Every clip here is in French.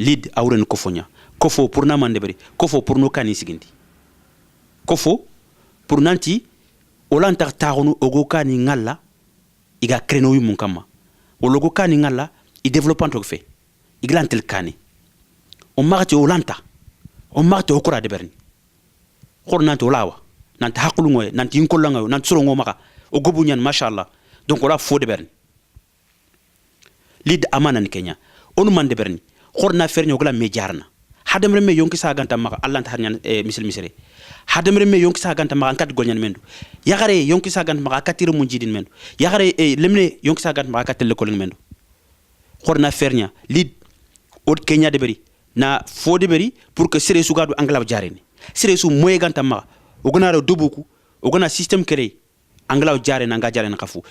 lid awren kofonya kofo pour na mandebere kofo pour no kani sigindi kofo pour nanti olanta taxunu ogo kani ngalla iga kreno wi mun kama o logo kani ngalla i développement to fe iglantel kani o magati olanta o magati okura de berni khor nanti olawa nanti hakulu ngoy nanti inkolla ngoy nanti soro ngomaka o gobu nyan machallah donc ola fo de berni lid amana ni Kenya onu man de berni khor na fer nyogla me jarna hadam reme yonki saganta maka allah ta harnyan misil misere hadam reme yonki saganta maka kat golnyan mendu yagare yonki saganta maka katire mun jidin mendu yagare lemne yonki saganta maka katel ko mendu khorna fernya lid od Kenya de beri na fo de beri pour que sere sugadu anglaw jarene sere su moye ganta maka ogona ro dubuku ogona système kere anglaw jarene nga jarene kafu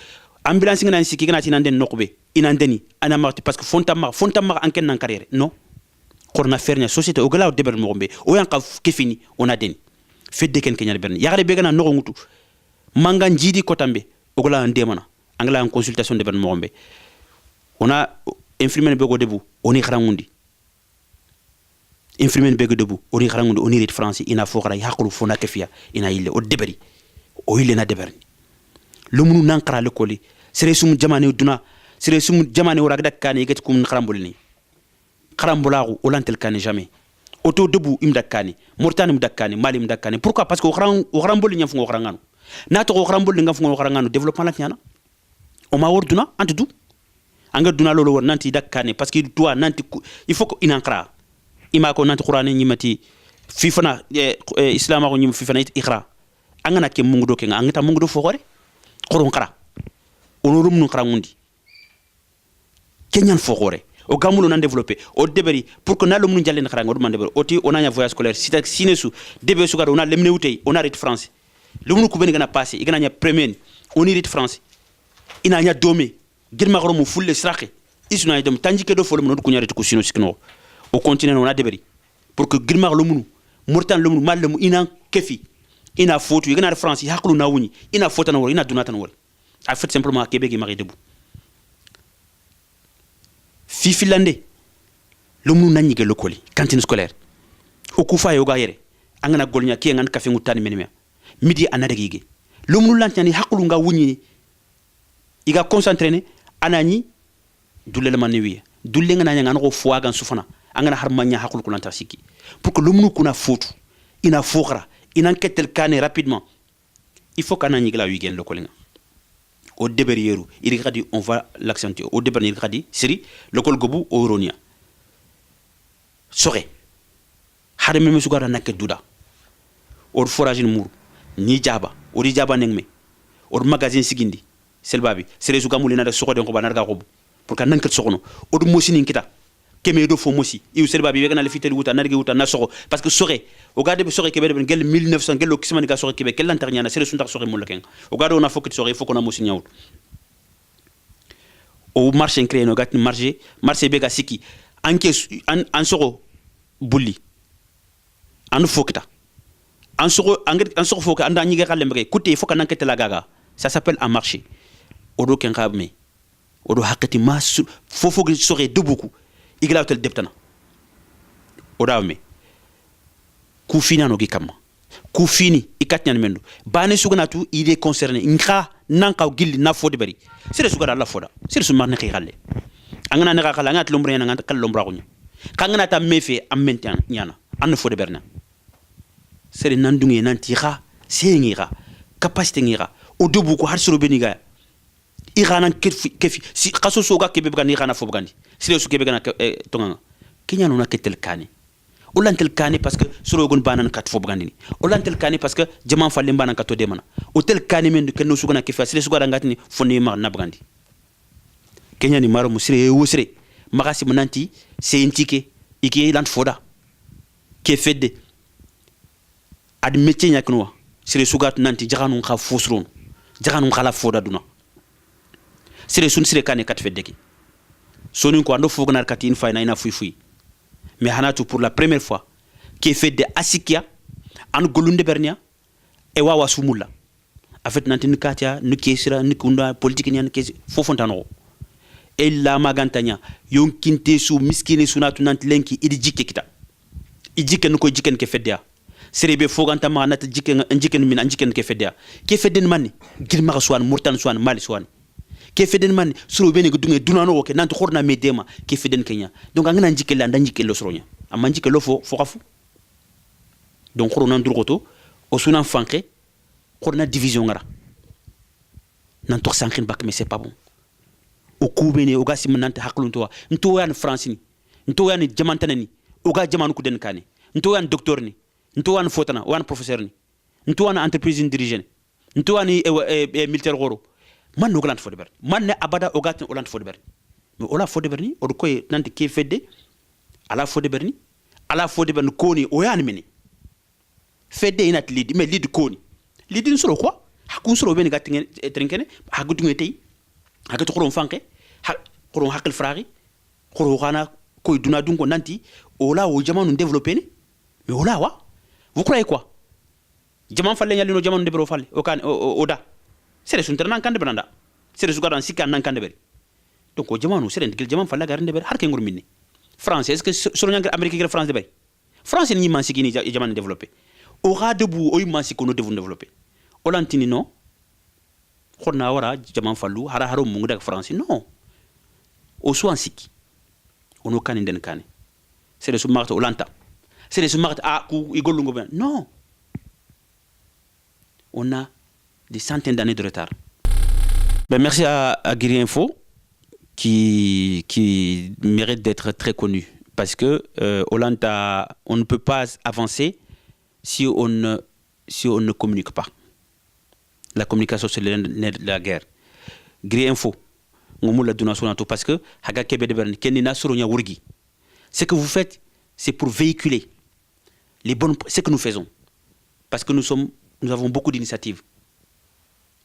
ambulance ngana siki ngana tinanden nokbe inandeni ana marti parce que fonta ma anken nan carrière non korna fernya société o galaw deber mo gombe o yanka kefini ona deni fedde ken Kenya berni yagare be gana no ngutu manga njidi ko tambe o gala ndemana angla en consultation deber mo gombe ona infirmier be go debu oni kharangundi infirmier be go debu oni kharangundi oni rit français ina fo khara yaqulu fona kefia ina yille o deberi o yille na deberni lumunu nankara le koli sere sum jamane duna sere sum jamane wara dakkani get kum kharambulni kharambulagu olantel kani jamais auto debu im dakkani mortani im dakkani mali im dakkani pourquoi parce que o kharambul nyam fu kharanganu nato o kharambul ngam fu kharanganu développement la tiana o ma wor duna antu du anga duna lolo wor nanti dakkani parce que toi nanti il faut ko inankra ima ko nanti qur'an nyimati fifana islam ko nyim fifana ikhra angana ke mungu do ke ngata mungu do fo gore qoron kara onorum nu kharangundi kenyan fo gore o gamulo nan développer o deberi pour que nalo mun jalen kharango man deberi oti onanya voyage scolaire sita sinesu debe sugar ona lemne wutay ona rit français lumunu ku ben gana passer igana nya premier oni rit français ina nya domé girma goro mu fulle sraxe isuna idom tanjike do folo mun ko nyarete ko sino sikno o continent ona deberi pour que girma lumunu murtan lumunu malamu ina kefi ina fotu igana français haklu na wuni ina fotana wor ina dunatan wor a fait simplement kebe gi mari debu fifilande lumu nanyige lokoli cantine scolaire o kufa yoga yere angana golnya ki ngan kafe ngutani menema midi anade gige lumu lantani hakulu nga wunyi iga concentré anani dulle man wiya dulle ngana ngana ko fuagan sufana angana harmanya hakulu kulanta siki pour que lumu kuna fotu ina fokhra ina ketel kane rapidement il faut kanani gla wigen lokoli au déberieru il dit on va l'accentuer au déber il dit siri lokol gobu oronia sore hade me sugara nakke duda or forage mur ni jaba ori jaba nengme or magazine sigindi selbabi sere suga mulina da soko de ko banarga gobu pour que nanket sokono or mosini kita keme do fo mosi iu selbabi be gana le fitel wuta nargi wuta na soko parce que sore o gade be sore kebe ben gel 1900 gel okismani ga sore kebe kel lantarnyana sere sunta sore mulaken o gade on a fokit sore foko na mosi nyawut o marché créé no gatni marché be ga siki anke an soko bulli an fokita an soko foka anda nyige xalle mbege kuté foka nankete la gaga ça s'appelle un marché o do ken xabme o do hakati mas fofo ge sore dubuku igla hotel deptana odawme ku fina no gikama ku fini ikatnya mendu bane sugana tu il est concerné nka nanka gilli na fodi bari sire sugara la foda sire su marne khale angana ne khala ngat lombre na ngat kallomra kunya kangana ta mefe ammentan nyana an fodi berna sire nandungi nanti kha sengira capacité ngira o dubu ko har suru beniga irana kefi si qaso soga kebe bgani irana fo bgani sire su kebe gana tonga kenya no naketel kani olantel kani parce que soro gon banan kat fo bgandi olantel kani parce que jaman falle banan kato de mana hotel kani men ken no sugana kefi sire sugara ngatni fonni ma na bgandi kenya ni maro musire wosire magasi monanti c'est intike iki lant foda ke fedde ad métier nyakno sire sugat nanti jaxanu kha fosron jaxanu khala foda duna sire sun sire kane kat fedeki soni ko ando fognar kat in fayna ina fui mais hanatu pour la première fois qui fait de asikia an golunde bernia e wawa sumulla afet nanti ni katia ni kesira ni kunda politique ni kesi fofontano ella magantanya yonkinte su miskine sunatu nanti lenki idi jikke kita ijiken ko jiken ke fedya serebe foganta ma nata jiken min anjiken ke fedya ke fedden manni girma suwan murtan suwan mali suwan ke fedden manni suru bene gudunge dunano woke nanti khorna medema ke fedden kenya donc angana jikel la ndanjikel lo soronya amma jikel lo fo kafu donc khoro nan durgoto o sunan fanke khorna division ngara nan tok sankin bak mais c'est pas bon o kubene o gasi manante haklunto nto yan france ni nto yan jamantane ni o ga jamanu ku den kane nto yan docteur ni nto yan fotana wan professeur ni nto yan entreprise dirigent nto yan militaire goro man no glant fodeber man ne abada o gatin o lant fodeber mais o la fodeber ni o ko nante ke fedde ala fodeber ni ko ni o yan meni fedde inat lead mais lead ko ni lead solo quoi hakun solo ben gatin trenkene hagutu ngeti hakatu khoron fanke khoron hakil frari khoro khana koy duna dunko nanti ola o jamanu développer ni mais ola wa vous croyez quoi jaman falle nyali no jamanu debro falle o kan oda sere sun ternan kan de branda sere sugaran sikan nan kan de beri donc o jamanu sere ndigil jaman falle garin de beri har ke ngor minni france est ce que sur nyang amerique ke france de beri france ni man sikini jaman développer o ga debu o man sikono devon développer olantini non khorna wara jaman fallu hara haro mu ndak france non o so ansiki ono kan den kan c'est le sous-marta olanta c'est le sous-marta a ku igolungo ben non on a des centaines d'années de retard. Ben merci à Guiri Info qui mérite d'être très connu parce que Olanta on ne peut pas avancer si on ne communique pas. La communication c'est la guerre. Guiri Info ngomula donation to parce que haga kebe de berni kenina soronya wurgi. Ce que vous faites c'est pour véhiculer ce que nous faisons parce que nous avons beaucoup d'initiatives.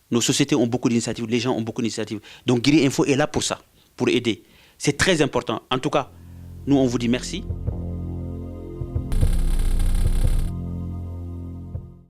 Nos sociétés ont beaucoup d'initiatives, les gens ont beaucoup d'initiatives. Donc Guiri Info est là pour ça, pour aider. C'est très important. En tout cas, nous on vous dit merci.